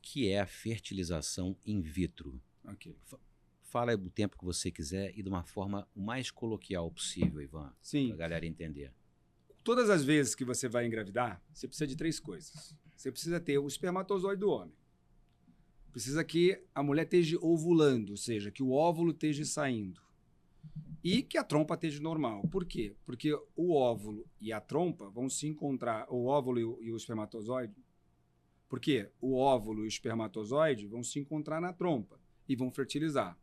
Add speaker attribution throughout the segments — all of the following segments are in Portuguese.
Speaker 1: que é a fertilização in vitro?
Speaker 2: Ok.
Speaker 1: Fala o tempo que você quiser e de uma forma o mais coloquial possível, Ivan,
Speaker 2: Sim.
Speaker 1: para a galera entender.
Speaker 2: Todas as vezes que você vai engravidar, você precisa de 3 coisas. Você precisa ter o espermatozoide do homem. Precisa que a mulher esteja ovulando, ou seja, que o óvulo esteja saindo. E que a trompa esteja normal. Por quê? Porque o óvulo e a trompa vão se encontrar, o óvulo e o espermatozoide. Por quê? O óvulo e o espermatozoide vão se encontrar na trompa e vão fertilizar.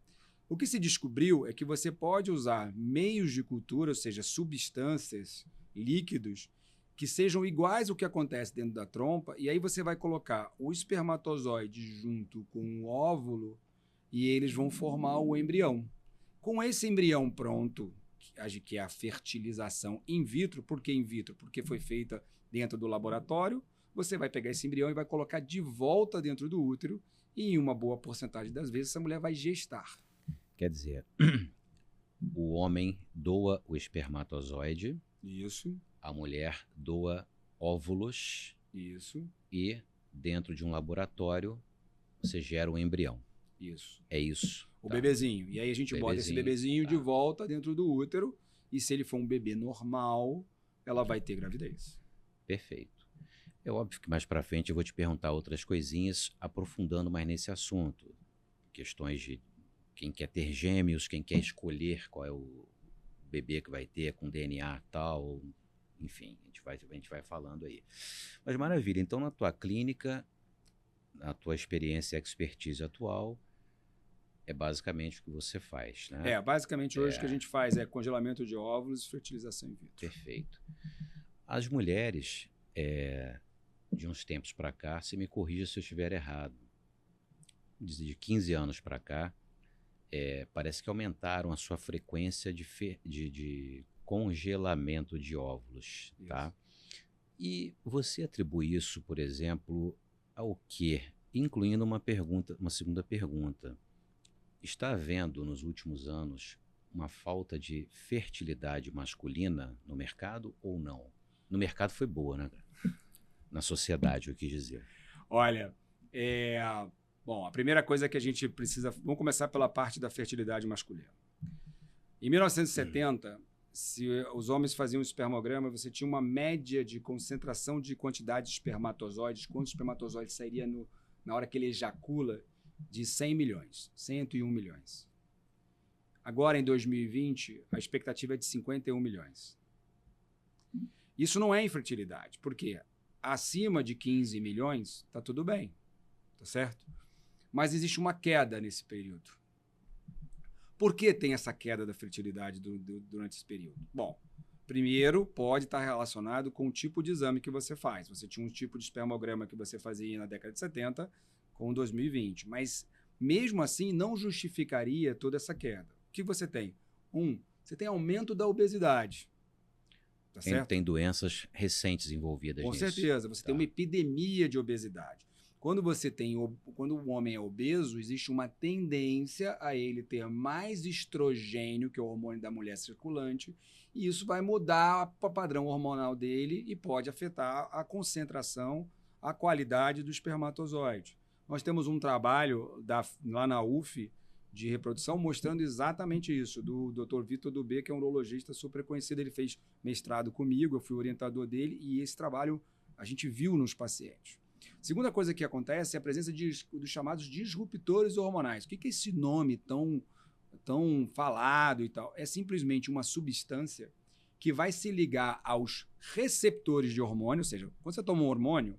Speaker 2: O que se descobriu é que você pode usar meios de cultura, ou seja, substâncias, líquidos, que sejam iguais ao que acontece dentro da trompa, e aí você vai colocar o espermatozoide junto com o óvulo e eles vão formar o embrião. Com esse embrião pronto, que é a fertilização in vitro, por que in vitro? Porque foi feita dentro do laboratório, você vai pegar esse embrião e vai colocar de volta dentro do útero, e em uma boa porcentagem das vezes essa mulher vai gestar.
Speaker 1: Quer dizer, o homem doa o espermatozoide,
Speaker 2: Isso,
Speaker 1: a mulher doa óvulos
Speaker 2: isso,
Speaker 1: e dentro de um laboratório você gera um embrião.
Speaker 2: isso.
Speaker 1: É isso.
Speaker 2: O
Speaker 1: tá?
Speaker 2: bebezinho. E aí a gente bota esse bebezinho de volta dentro do útero, e se ele for um bebê normal, ela vai ter gravidez.
Speaker 1: Perfeito. É óbvio que mais para frente eu vou te perguntar outras coisinhas, aprofundando mais nesse assunto. Questões de quem quer ter gêmeos, quem quer escolher qual é o bebê que vai ter com DNA tal, enfim, a gente vai falando aí. Mas maravilha, então na tua clínica, na tua experiência e expertise atual, é basicamente o que você faz, né?
Speaker 2: Basicamente hoje o que a gente faz é congelamento de óvulos e fertilização in vitro.
Speaker 1: Perfeito. As mulheres, de uns tempos para cá, se me corrija se eu estiver errado, de 15 anos para cá, parece que aumentaram a sua frequência de congelamento de óvulos, tá? E você atribui isso, por exemplo, ao quê? Incluindo uma segunda pergunta. Está havendo, nos últimos anos, uma falta de fertilidade masculina no mercado ou não? No mercado foi boa, né? Na sociedade, eu quis dizer.
Speaker 2: Olha, bom, a primeira coisa que a gente precisa... Vamos começar pela parte da fertilidade masculina. Em 1970, se os homens faziam um espermograma, você tinha uma média de concentração de quantidade de espermatozoides, quantos espermatozoides sairia na hora que ele ejacula, de 100 milhões, 101 milhões. Agora, em 2020, a expectativa é de 51 milhões. Isso não é infertilidade, porque acima de 15 milhões está tudo bem, tá certo? Mas existe uma queda nesse período. Por que tem essa queda da fertilidade durante esse período? Bom, primeiro, pode estar relacionado com o tipo de exame que você faz. Você tinha um tipo de espermograma que você fazia na década de 70 com 2020, mas mesmo assim não justificaria toda essa queda. O que você tem? Você tem aumento da obesidade. Tá certo?
Speaker 1: Tem doenças recentes envolvidas nisso.
Speaker 2: Com certeza, você tem uma epidemia de obesidade. Quando o homem é obeso, existe uma tendência a ele ter mais estrogênio, que é o hormônio da mulher circulante, e isso vai mudar o padrão hormonal dele e pode afetar a concentração, a qualidade do espermatozoide. Nós temos um trabalho lá na UF de reprodução mostrando exatamente isso, do Dr. Vitor Dubé, que é um urologista super conhecido. Ele fez mestrado comigo, eu fui orientador dele, e esse trabalho a gente viu nos pacientes. Segunda coisa que acontece é a presença dos chamados disruptores hormonais. O que é esse nome tão falado e tal? É simplesmente uma substância que vai se ligar aos receptores de hormônio, ou seja, quando você toma um hormônio,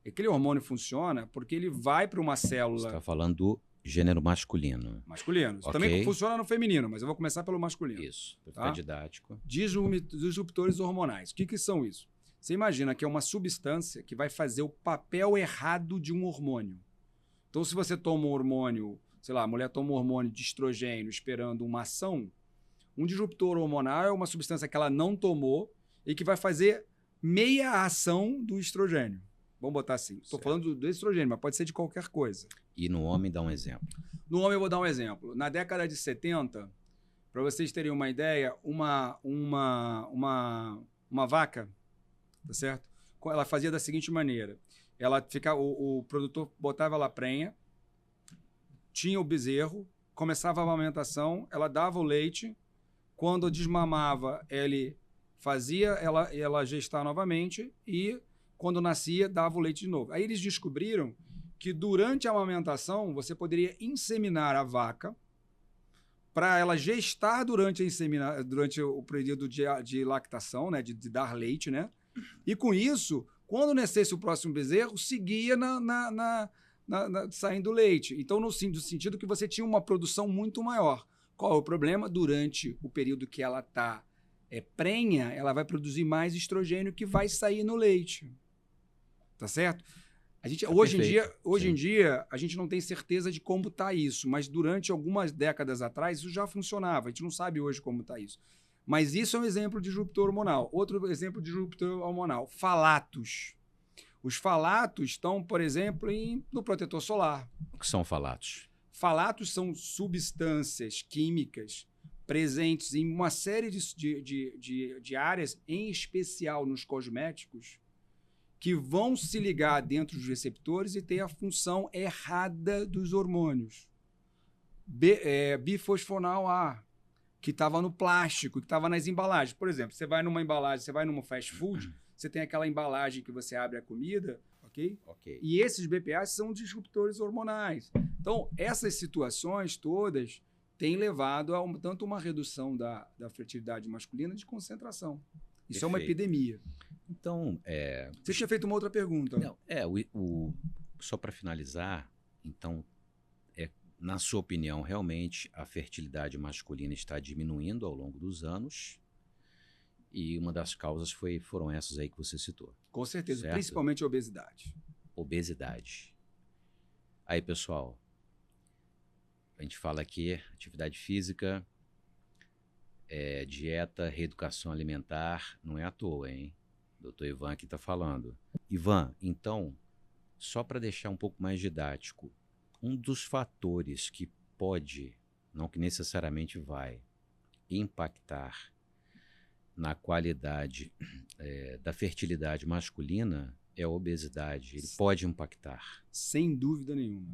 Speaker 2: aquele hormônio funciona porque ele vai para uma célula...
Speaker 1: Você está falando do gênero masculino.
Speaker 2: Masculino. Isso também funciona no feminino, mas eu vou começar pelo masculino.
Speaker 1: Isso, para ficar didático.
Speaker 2: Disruptores hormonais. O que são isso? Você imagina que é uma substância que vai fazer o papel errado de um hormônio. Então, se você toma um hormônio, sei lá, a mulher toma um hormônio de estrogênio esperando uma ação, um disruptor hormonal é uma substância que ela não tomou e que vai fazer meia ação do estrogênio. Vamos botar assim. Estou falando do estrogênio, mas pode ser de qualquer coisa.
Speaker 1: E no homem, dá um exemplo.
Speaker 2: No homem, eu vou dar um exemplo. Na década de 70, para vocês terem uma ideia, uma vaca, tá certo? Ela fazia da seguinte maneira. o produtor botava ela prenha, tinha o bezerro, começava a amamentação, ela dava o leite, quando desmamava, ele fazia ela gestar novamente e, quando nascia, dava o leite de novo. Aí eles descobriram que durante a amamentação você poderia inseminar a vaca para ela gestar durante o período de lactação, né, de dar leite, né? E com isso, quando nascesse o próximo bezerro, seguia saindo leite. Então, no sentido que você tinha uma produção muito maior. Qual é o problema? Durante o período que ela está prenha, ela vai produzir mais estrogênio que vai sair no leite. Tá certo? Hoje em dia, a gente não tem certeza de como está isso, mas durante algumas décadas atrás isso já funcionava. A gente não sabe hoje como está isso. Mas isso é um exemplo de disruptor hormonal. Outro exemplo de disruptor hormonal, falatos. Os falatos estão, por exemplo, no protetor solar.
Speaker 1: O que são falatos?
Speaker 2: Falatos são substâncias químicas presentes em uma série de áreas, em especial nos cosméticos, que vão se ligar dentro dos receptores e ter a função errada dos hormônios. Bifosfonal A, que estava no plástico, que estava nas embalagens. Por exemplo, você vai numa embalagem, você vai numa fast food, você tem aquela embalagem que você abre a comida, ok? E esses BPAs são disruptores hormonais. Então, essas situações todas têm levado a tanto uma redução da fertilidade masculina de concentração. Isso
Speaker 1: Perfeito.
Speaker 2: É uma epidemia.
Speaker 1: Então,
Speaker 2: você tinha feito uma outra pergunta.
Speaker 1: Não, só para finalizar, então, na sua opinião, realmente a fertilidade masculina está diminuindo ao longo dos anos e uma das causas foram essas aí que você citou.
Speaker 2: Com certeza,
Speaker 1: certo?
Speaker 2: Principalmente a obesidade.
Speaker 1: Obesidade. Aí, pessoal, a gente fala aqui, atividade física, dieta, reeducação alimentar, não é à toa, hein? Doutor Ivan aqui está falando. Ivan, então, só para deixar um pouco mais didático, um dos fatores que pode, não que necessariamente vai, impactar na qualidade da fertilidade masculina é a obesidade. Ele pode impactar.
Speaker 2: Sem dúvida nenhuma.